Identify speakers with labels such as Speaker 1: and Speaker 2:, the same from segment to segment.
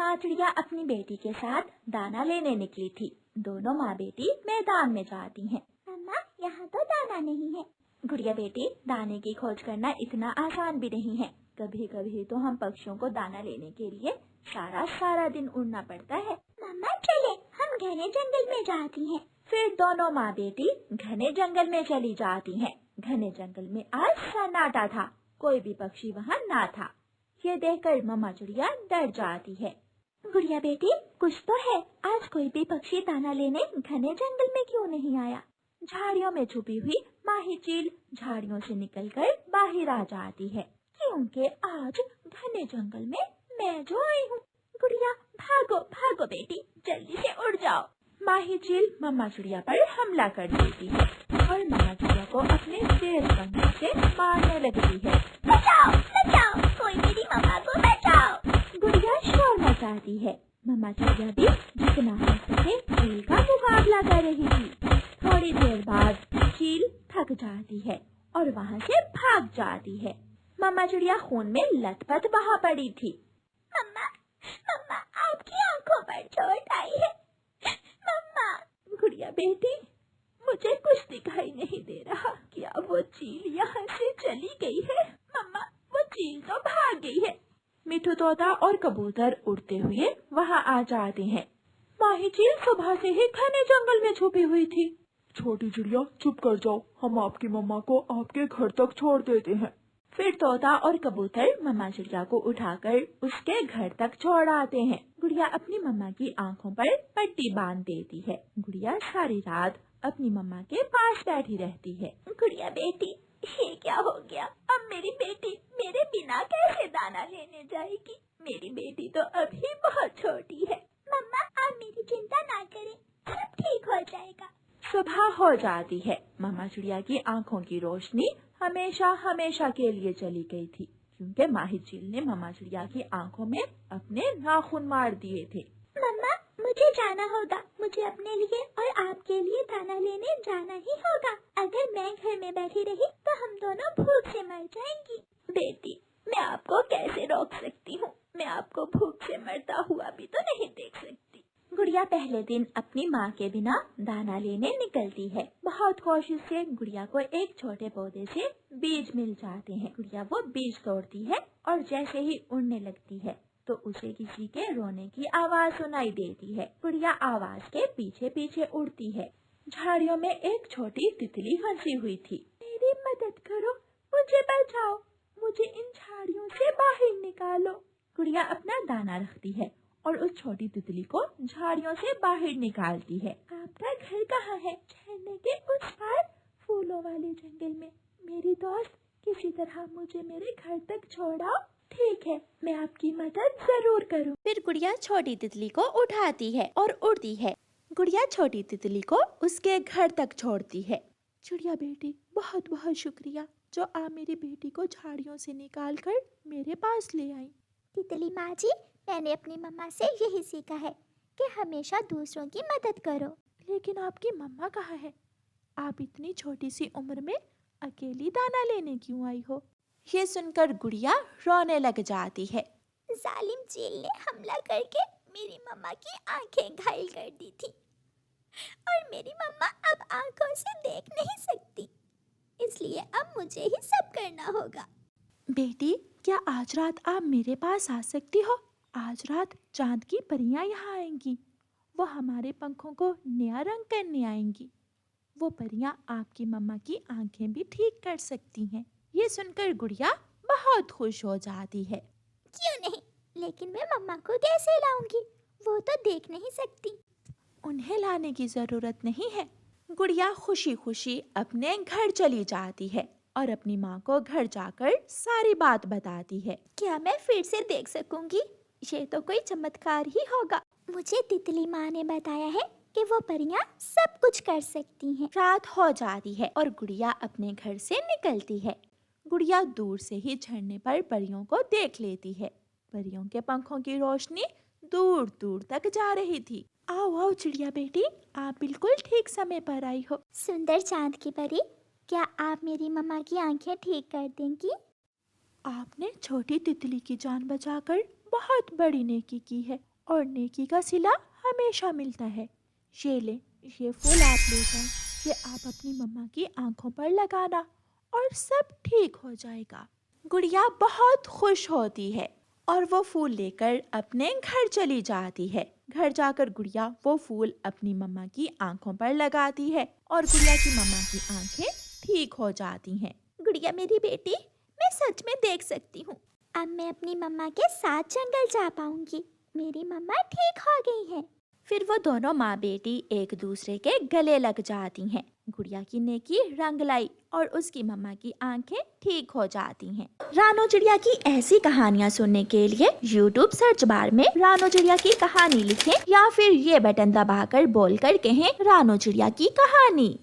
Speaker 1: माँ चिड़िया अपनी बेटी के साथ दाना लेने निकली थी। दोनों माँ बेटी मैदान में जाती हैं।
Speaker 2: मम्मा, यहाँ तो दाना नहीं है।
Speaker 1: गुड़िया बेटी, दाने की खोज करना इतना आसान भी नहीं है। कभी कभी तो हम पक्षियों को दाना लेने के लिए सारा दिन उड़ना पड़ता है।
Speaker 2: मम्मा चले, हम घने जंगल में जाती हैं।
Speaker 1: फिर दोनों माँ बेटी घने जंगल में चली जाती हैं। घने जंगल में आज सन्नाटा था, कोई भी पक्षी वहाँ ना था। ये देखकर मम्मा चिड़िया डर जाती है।
Speaker 2: गुड़िया बेटी, कुछ तो है, आज कोई भी पक्षी दाना लेने घने जंगल में क्यों नहीं आया?
Speaker 1: झाड़ियों में छुपी हुई माही चील झाड़ियों से निकलकर बाहर आ जाती है, क्योंकि आज घने जंगल में मैं जो आई हूँ।
Speaker 2: गुड़िया भागो भागो बेटी, जल्दी से उड़ जाओ।
Speaker 1: माही चील मम्मा चिड़िया पर हमला कर देती है और मम्मा चिड़िया को अपने तेज पंखों से मारने लगती है।
Speaker 2: बचाओ बचाओ, कोई मेरी मम्मा को बचाओ।
Speaker 1: गुड़िया शोर मचाती है। मम्मा चिड़िया भी जितना हो सके चील का मुकाबला कर रही थी। थोड़ी देर बाद चील थक जाती है और वहाँ से भाग जाती है। मम्मा चिड़िया खून में लथपथ बहा पड़ी थी।
Speaker 2: मम्मा मम्मा, आपकी आंखों पर चोट आई है। मम्मा।
Speaker 1: गुड़िया बेटी, मुझे कुछ दिखाई नहीं दे रहा। क्या वो चील यहाँ से चली गई है?
Speaker 2: मम्मा, वो चील तो भाग गई है।
Speaker 1: मिठू तोता और कबूतर उड़ते हुए वहाँ आ जाते हैं। माही चील सुबह से ही घने जंगल में छुपी हुई थी।
Speaker 3: छोटी चिड़िया चुप कर जाओ, हम आपकी मम्मा को आपके घर तक छोड़ देते हैं।
Speaker 1: फिर तोता और कबूतर मम्मा चिड़िया को उठाकर उसके घर तक छोड़ आते हैं। गुड़िया अपनी मम्मा की आंखों पर पट्टी बांध देती है। गुड़िया सारी रात अपनी मम्मा के पास बैठी रहती है।
Speaker 2: गुड़िया बेटी, ये क्या हो गया? अब मेरी बेटी मेरे बिना कैसे दाना लेने जाएगी? मेरी बेटी तो अभी बहुत छोटी है। मम्मा, आप मेरी चिंता ना करें, सब ठीक हो जाएगा।
Speaker 1: सुबह हो जाती है। मम्मा चिड़िया की आंखों की रोशनी हमेशा के लिए चली गई थी, क्योंकि माही चील ने मम्मा चिड़िया की आंखों में अपने नाखून मार दिए थे।
Speaker 2: मम्मा, मुझे जाना होगा। मुझे अपने लिए और आपके लिए दाना लेने जाना ही होगा। अगर मैं घर में बैठी रही तो हम दोनों भूख से मर जाएंगी।
Speaker 1: बेटी, मैं आपको कैसे रोक सकती हूँ? मैं आपको भूख से मरता हुआ भी तो नहीं देख सकती। गुड़िया पहले दिन अपनी माँ के बिना दाना लेने निकलती है। बहुत कोशिश से गुड़िया को एक छोटे पौधे से बीज मिल जाते हैं। गुड़िया वो बीज तोड़ती है और जैसे ही उड़ने लगती है तो उसे किसी के रोने की आवाज सुनाई देती है। गुड़िया आवाज के पीछे पीछे उड़ती है। झाड़ियों में एक छोटी तितली फंसी हुई थी।
Speaker 2: मेरी मदद करो, मुझे बचाओ, मुझे इन झाड़ियों से बाहर निकालो।
Speaker 1: गुड़िया अपना दाना रखती है और उस छोटी तितली को झाड़ियों से बाहर निकालती है।
Speaker 2: आपका घर कहाँ है? झरने के उस पार फूलों वाले जंगल में। मेरी दोस्त, किसी तरह मुझे मेरे घर तक छोड़ाओ। ठीक है, मैं आपकी मदद जरूर करूँ।
Speaker 4: फिर गुड़िया छोटी तितली को उठाती है और उड़ती है। गुड़िया छोटी तितली को उसके घर तक छोड़ती है।
Speaker 5: चिड़िया बेटी, बहुत बहुत शुक्रिया जो आप मेरी बेटी को झाड़ियों से निकाल कर मेरे पास ले आई।
Speaker 2: तितली माँ जी, मैंने अपनी मम्मा से यही सीखा है कि हमेशा दूसरों की मदद करो।
Speaker 5: लेकिन आपकी मम्मा कहाँ है? आप इतनी छोटी सी उम्र में अकेली दाना लेने क्यों आई हो?
Speaker 4: ये सुनकर गुड़िया रोने लग जाती है।
Speaker 2: जालिम चील ने हमला करके मेरी मम्मा की आंखें घायल कर दी थी और मेरी मम्मा अब आंखों से देख नहीं सकती, इसलिए अब मुझे ही सब करना होगा।
Speaker 5: बेटी, क्या आज रात आप मेरे पास आ सकती हो? आज रात चांद की परियां यहाँ आएंगी। वो हमारे पंखों को नया रंग करने आएंगी। वो परियां आपकी मम्मा की आंखें भी ठीक कर सकती हैं।
Speaker 4: ये सुनकर गुड़िया बहुत खुश हो जाती है।
Speaker 2: क्यों नहीं, लेकिन मैं मम्मा को कैसे लाऊंगी? वो तो देख नहीं सकती।
Speaker 5: उन्हें लाने की जरूरत नहीं है।
Speaker 4: गुड़िया खुशी खुशी अपने घर चली जाती है और अपनी माँ को घर जाकर सारी बात बताती है।
Speaker 2: क्या मैं फिर से देख सकूंगी? ये तो कोई चमत्कार ही होगा। मुझे तितली माँ ने बताया है कि वो परियां सब कुछ कर सकती हैं।
Speaker 4: रात हो जाती है और गुड़िया अपने घर से निकलती है। गुड़िया दूर से ही झरने पर परियों को देख लेती है। परियों के पंखों की रोशनी दूर दूर तक जा रही थी।
Speaker 5: आओ आओ चिड़िया बेटी, आप बिल्कुल ठीक समय पर आई हो।
Speaker 2: सुंदर चांद की परी, क्या आप मेरी मम्मा की आंखें ठीक कर देंगी?
Speaker 5: आपने छोटी तितली की जान बचाकर बहुत बड़ी नेकी की है और नेकी का सिला हमेशा मिलता है। ये ले, ये फूल आप ले जाएं, ये आप अपनी मम्मा की आंखों पर लगाना और सब ठीक हो जाएगा। गुड़िया बहुत खुश होती है और वो फूल लेकर अपने घर चली जाती है। घर जाकर गुड़िया वो फूल अपनी मम्मा की आंखों पर लगाती है और गुड़िया की मम्मा की आंखें ठीक हो जाती हैं।
Speaker 2: गुड़िया मेरी बेटी, मैं सच में देख सकती हूँ। अब मैं अपनी मम्मा के साथ जंगल जा पाऊंगी। मेरी मम्मा ठीक हो गई है।
Speaker 5: फिर वो दोनों माँ बेटी एक दूसरे के गले लग जाती हैं। गुड़िया की नेकी रंग लाई और उसकी मम्मा की आंखें ठीक हो जाती हैं। रानो चिड़िया की ऐसी कहानियाँ सुनने के लिए YouTube सर्च बार में रानो चिड़िया की कहानी लिखें या फिर ये बटन दबाकर बोलकर कहें रानो चिड़िया की कहानी।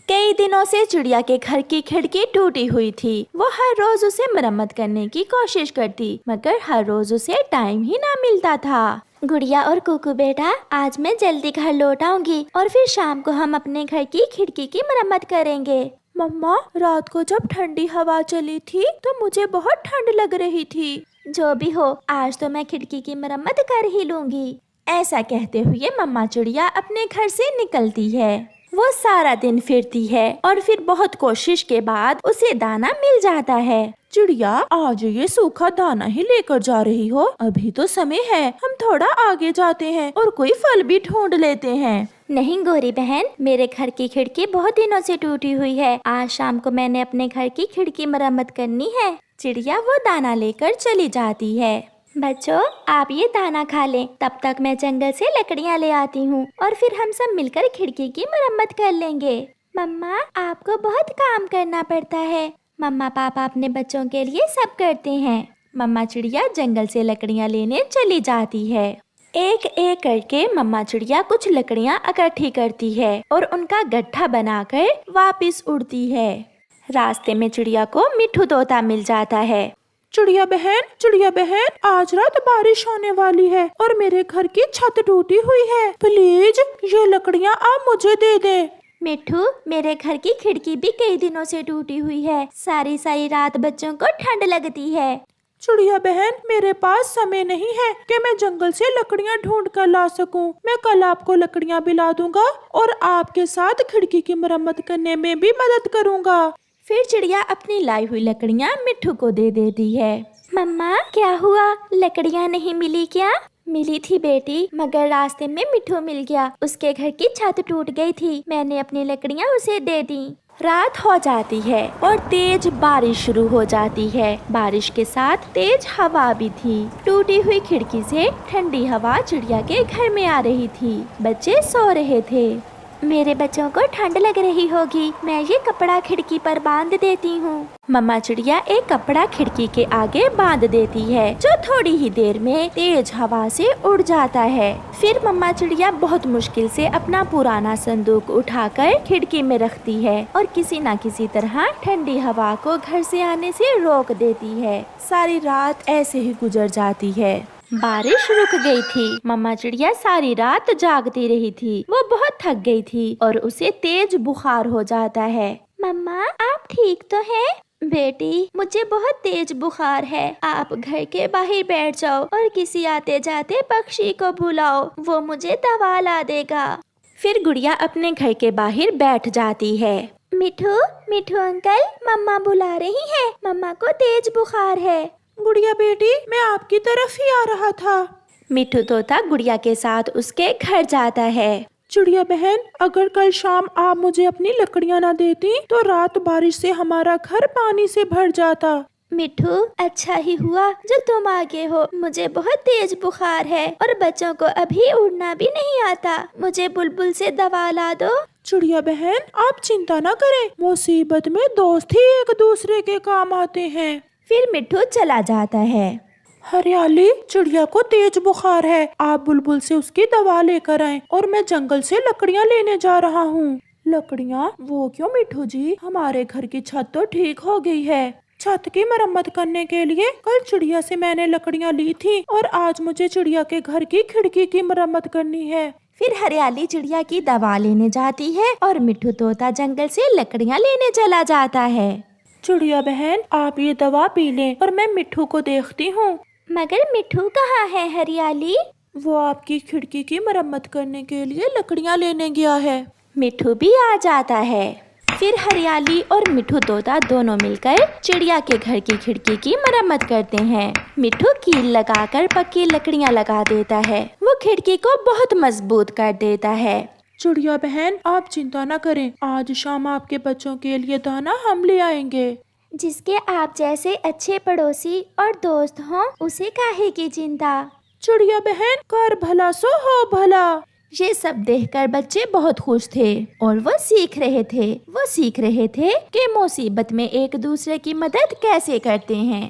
Speaker 5: कई दिनों से चिड़िया के घर की खिड़की टूटी हुई थी। वो हर रोज उसे मरम्मत करने की कोशिश करती, मगर हर रोज उसे टाइम ही ना मिलता था।
Speaker 2: गुड़िया और कुकू बेटा, आज मैं जल्दी घर लौट आऊंगी और फिर शाम को हम अपने घर की खिड़की की मरम्मत करेंगे।
Speaker 5: मम्मा, रात को जब ठंडी हवा चली थी तो मुझे बहुत ठंड लग रही थी।
Speaker 2: जो भी हो, आज तो मैं खिड़की की मरम्मत कर ही लूंगी।
Speaker 5: ऐसा कहते हुए मम्मा चिड़िया अपने घर से निकलती है। वो सारा दिन फिरती है और फिर बहुत कोशिश के बाद उसे दाना मिल जाता है। चिड़िया, आज ये सूखा दाना ही लेकर जा रही हो? अभी तो समय है, हम थोड़ा आगे जाते हैं और कोई फल भी ढूंढ लेते हैं।
Speaker 2: नहीं गोरी बहन, मेरे घर की खिड़की बहुत दिनों से टूटी हुई है। आज शाम को मैंने अपने घर की खिड़की मरम्मत करनी है।
Speaker 5: चिड़िया वो दाना लेकर चली जाती है।
Speaker 2: बच्चों, आप ये दाना खा लें, तब तक मैं जंगल से लकड़ियाँ ले आती हूँ और फिर हम सब मिलकर खिड़की की मरम्मत कर लेंगे। मम्मा, आपको बहुत काम करना पड़ता है। मम्मा पापा अपने बच्चों के लिए सब करते हैं।
Speaker 5: मम्मा चिड़िया जंगल से लकड़ियाँ लेने चली जाती है। एक एक करके मम्मा चिड़िया कुछ लकड़ियाँ इकट्ठी करती है और उनका गड्ढा बनाकर वापस उड़ती है। रास्ते में चिड़िया को मिट्ठू तोता मिल जाता है।
Speaker 3: चिड़िया बहन, आज रात बारिश होने वाली है और मेरे घर की छत टूटी हुई है। प्लीज ये लकड़ियाँ आप मुझे दे दें।
Speaker 2: मिट्ठू, मेरे घर की खिड़की भी कई दिनों से टूटी हुई है। सारी रात बच्चों को ठंड लगती है।
Speaker 3: चिड़िया बहन, मेरे पास समय नहीं है कि मैं जंगल से लकड़ियाँ ढूंढ कर ला सकूं। मैं कल आपको लकड़ियाँ भी ला दूंगा और आपके साथ खिड़की की मरम्मत करने में भी मदद करूंगा।
Speaker 5: फिर चिड़िया अपनी लाई हुई लकड़ियाँ मिट्ठू को दे देती है।
Speaker 2: मम्मा, क्या हुआ? लकड़ियाँ नहीं मिली क्या? मिली थी बेटी, मगर रास्ते में मिट्ठू मिल गया। उसके घर की छत टूट गई थी। मैंने अपनी लकड़ियाँ उसे दे दी।
Speaker 5: रात हो जाती है और तेज बारिश शुरू हो जाती है। बारिश के साथ तेज हवा भी थी। टूटी हुई खिड़की से ठंडी हवा चिड़िया के घर में आ रही थी। बच्चे सो रहे थे।
Speaker 2: मेरे बच्चों को ठंड लग रही होगी, मैं ये कपड़ा खिड़की पर बांध देती हूँ।
Speaker 5: मम्मा चिड़िया एक कपड़ा खिड़की के आगे बांध देती है, जो थोड़ी ही देर में तेज हवा से उड़ जाता है। फिर मम्मा चिड़िया बहुत मुश्किल से अपना पुराना संदूक उठाकर खिड़की में रखती है और किसी न किसी तरह ठंडी हवा को घर से आने से रोक देती है। सारी रात ऐसे ही गुजर जाती है। बारिश रुक गई थी। मम्मा चिड़िया सारी रात जागती रही थी। वो बहुत थक गई थी और उसे तेज बुखार हो जाता है।
Speaker 2: मम्मा, आप ठीक तो हैं? बेटी, मुझे बहुत तेज बुखार है। आप घर के बाहर बैठ जाओ और किसी आते जाते पक्षी को बुलाओ, वो मुझे दवा ला देगा।
Speaker 5: फिर गुड़िया अपने घर के बाहर बैठ जाती है।
Speaker 2: मिठू अंकल, मम्मा बुला रही है। मम्मा को तेज बुखार है।
Speaker 3: गुड़िया बेटी, मैं आपकी तरफ ही आ रहा था।
Speaker 5: मिट्ठू तोता गुड़िया के साथ उसके घर जाता है।
Speaker 3: चिड़िया बहन, अगर कल शाम आप मुझे अपनी लकड़ियाँ न देती तो रात बारिश से हमारा घर पानी से भर जाता।
Speaker 2: मिठू, अच्छा ही हुआ जो तुम आगे हो। मुझे बहुत तेज बुखार है और बच्चों को अभी उड़ना भी नहीं आता। मुझे बुलबुल से दवा ला दो।
Speaker 3: चिड़िया बहन, आप चिंता न करें, मुसीबत में दोस्त ही एक दूसरे के काम आते हैं।
Speaker 5: फिर मिट्ठू चला जाता है।
Speaker 3: हरियाली, चिड़िया को तेज बुखार है। आप बुलबुल से उसकी दवा लेकर आएं और मैं जंगल से लकड़ियाँ लेने जा रहा हूँ। लकड़ियाँ? वो क्यों मिट्ठू जी, हमारे घर की छत तो ठीक हो गई है। छत की मरम्मत करने के लिए कल चिड़िया से मैंने लकड़ियाँ ली थी और आज मुझे चिड़िया के घर की खिड़की की मरम्मत करनी है।
Speaker 5: फिर हरियाली चिड़िया की दवा लेने जाती है और मिट्ठू तोता जंगल से लकड़ियाँ लेने चला जाता है।
Speaker 3: चिड़िया बहन, आप ये दवा पी लें और मैं मिट्ठू को देखती हूँ।
Speaker 2: मगर मिट्ठू कहाँ है हरियाली?
Speaker 3: वो आपकी खिड़की की मरम्मत करने के लिए लकड़ियाँ लेने गया है।
Speaker 1: मिठू भी आ जाता है। फिर हरियाली और मिठू तोता दोनों मिलकर चिड़िया के घर की खिड़की की मरम्मत करते हैं। मिठू कील लगाकर पक्की लकड़ियाँ लगा देता है। वो खिड़की को बहुत मजबूत कर देता है।
Speaker 3: चिड़िया बहन, आप चिंता न करें, आज शाम आपके बच्चों के लिए दाना हम ले आएंगे।
Speaker 2: जिसके आप जैसे अच्छे पड़ोसी और दोस्त हों, उसे काहे की चिंता।
Speaker 3: चिड़िया बहन, कर भला सो हो भला।
Speaker 1: ये सब देखकर बच्चे बहुत खुश थे और वो सीख रहे थे कि मुसीबत में एक दूसरे की मदद कैसे करते हैं।